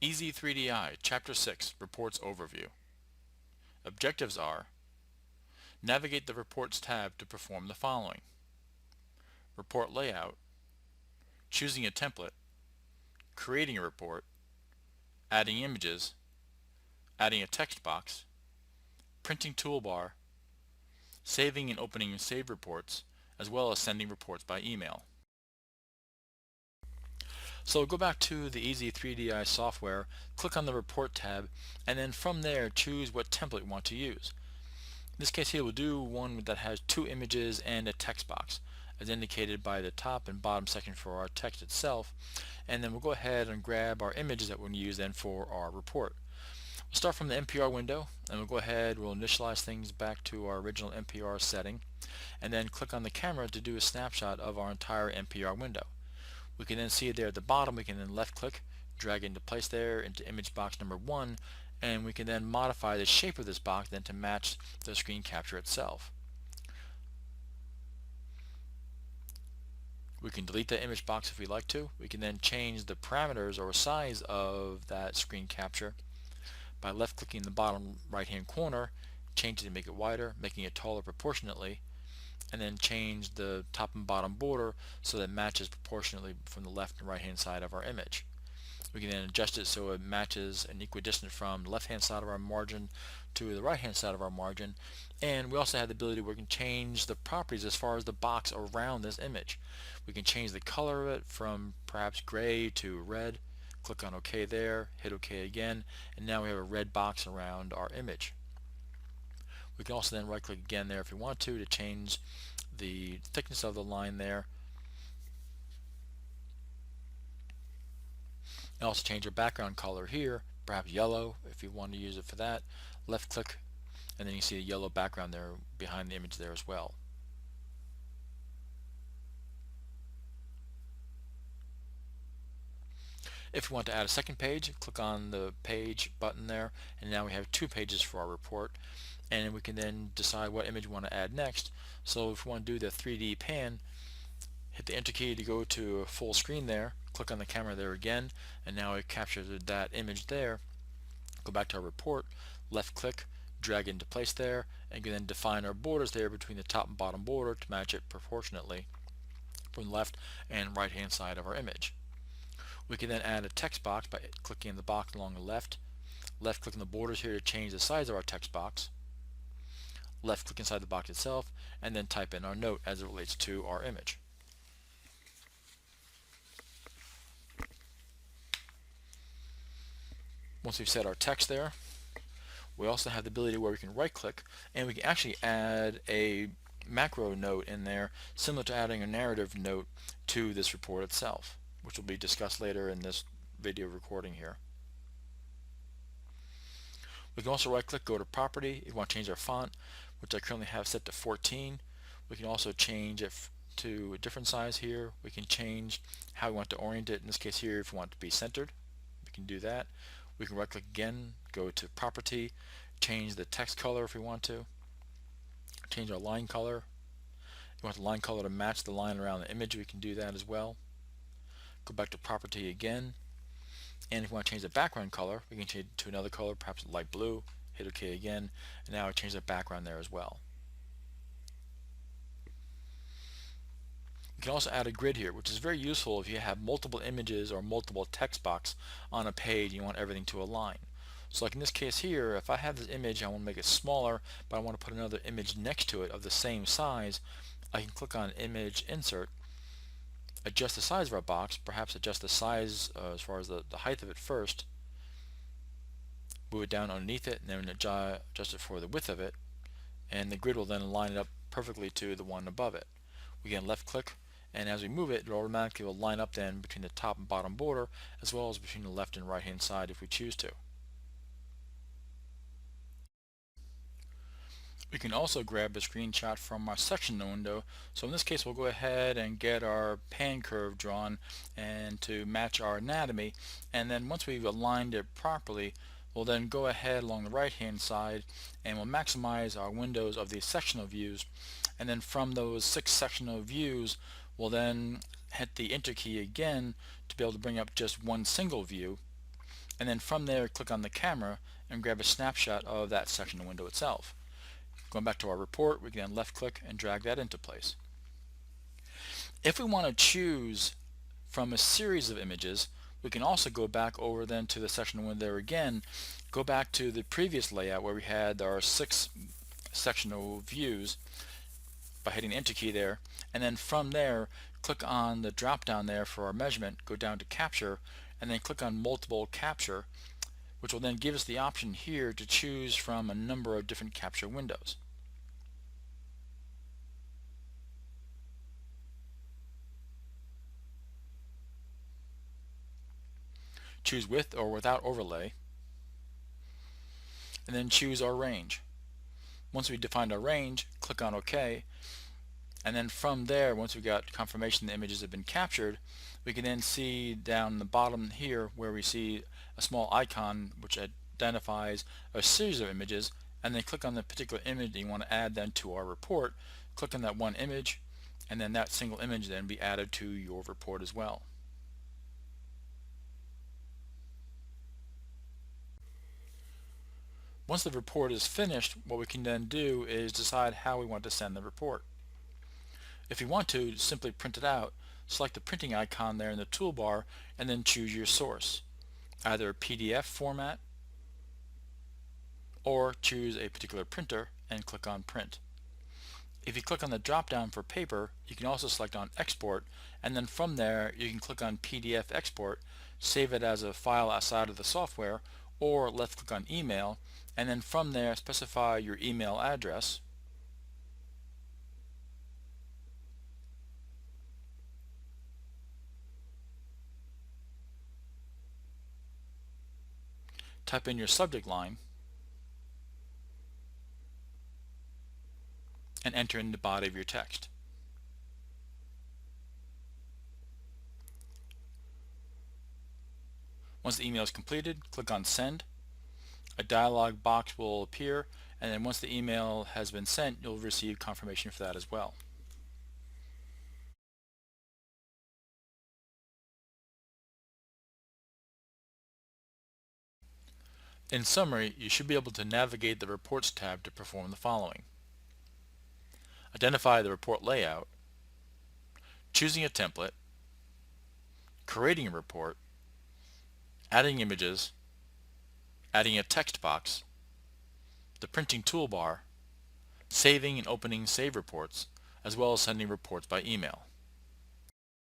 Easy 3DI, Chapter 6, Reports Overview. Objectives are: navigate the Reports tab to perform the following: report layout, choosing a template, creating a report, adding images, adding a text box, printing toolbar, saving and opening saved reports, as well as sending reports by email. So go back to the Easy 3DI software, click on the Report tab, and then from there choose what template you want to use. In this case here, we'll do one that has two images and a text box, as indicated by the top and bottom section for our text itself. And then we'll go ahead and grab our images that we're going to use then for our report. We'll start from the NPR window, and we'll go ahead, we'll initialize things back to our original NPR setting, and then click on the camera to do a snapshot of our entire NPR window. We can then see it there at the bottom. We can then left click, drag it into place there into image box number 1, and we can then modify the shape of this box then to match the screen capture itself. We can delete the image box if we like to. We can then change the parameters or size of that screen capture by left clicking the bottom right hand corner, change it to make it wider, making it taller proportionately, and then change the top and bottom border so that it matches proportionately from the left and right hand side of our image. We can then adjust it so it matches an equidistant from the left hand side of our margin to the right hand side of our margin. And we also have the ability where we can change the properties as far as the box around this image. We can change the color of it from perhaps gray to red. Click on OK there, hit OK again, and now we have a red box around our image. We can also then right click again there if we want to change the thickness of the line there, and also change our background color here, perhaps yellow if you want to use it for that. Left click, and then you see a yellow background there behind the image there as well. If we want to add a second page, click on the page button there, and now we have two pages for our report, and we can then decide what image we want to add next. So if we want to do the 3D pan, hit the enter key to go to a full screen there, click on the camera there again, and now it captured that image there. Go back to our report, left click, drag it into place there, and you can then define our borders there between the top and bottom border to match it proportionately from the left and right hand side of our image. We can then add a text box by clicking the box along the left click on the borders here to change the size of our text box, left click inside the box itself, and then type in our note as it relates to our image. Once we've set our text there, we also have the ability where we can right click and we can actually add a macro note in there, similar to adding a narrative note to this report itself, which will be discussed later in this video recording here. We can also right click, go to property. If we want to change our font, which I currently have set to 14, we can also change it to a different size here. We can change how we want to orient it. In this case here, if we want it to be centered, we can do that. We can right click again, go to property, change the text color if we want to, change our line color. If we want the line color to match the line around the image, we can do that as well. Go back to property again, and if we want to change the background color, we can change it to another color, perhaps light blue, hit OK again, and now I change the background there as well. You can also add a grid here, which is very useful if you have multiple images or multiple text box on a page and you want everything to align. So like in this case here, if I have this image, I want to make it smaller, but I want to put another image next to it of the same size, I can click on Image Insert, adjust the size of our box, perhaps adjust the size as far as the height of it first, move it down underneath it, and then adjust it for the width of it, and the grid will then line it up perfectly to the one above it. We can left click, and as we move it, it automatically will line up then between the top and bottom border as well as between the left and right hand side if we choose to. We can also grab a screenshot from our section window. So in this case, we'll go ahead and get our pan curve drawn and to match our anatomy, and then once we've aligned it properly, we'll then go ahead along the right hand side and we'll maximize our windows of these sectional views, and then from those 6 sectional views we'll then hit the enter key again to be able to bring up just one single view, and then from there click on the camera and grab a snapshot of that section window itself. Going back to our report, we can then left click and drag that into place. If we want to choose from a series of images, we can also go back over then to the section window again, go back to the previous layout where we had our 6 sectional views by hitting the enter key there, and then from there click on the drop down there for our measurement, go down to capture, and then click on multiple capture, which will then give us the option here to choose from a number of different capture windows. Choose with or without overlay, and then choose our range. Once we defined our range, click on OK, and then from there, once we got confirmation the images have been captured, we can then see down the bottom here where we see a small icon which identifies a series of images, and then click on the particular image that you want to add then to our report. Click on that one image, and then that single image then be added to your report as well. Once the report is finished, what we can then do is decide how we want to send the report. If you want to, simply print it out, select the printing icon there in the toolbar, and then choose your source, either a PDF format, or choose a particular printer and click on print. If you click on the drop down for paper, you can also select on export, and then from there you can click on PDF export, save it as a file outside of the software, or left click on email, and then from there specify your email address, type in your subject line, and enter in the body of your text. Once the email is completed, click on send. A dialog box will appear, and then once the email has been sent, you'll receive confirmation for that as well. In summary, you should be able to navigate the Reports tab to perform the following: identify the report layout, choosing a template, creating a report, adding images, adding a text box, the printing toolbar, saving and opening save reports, as well as sending reports by email.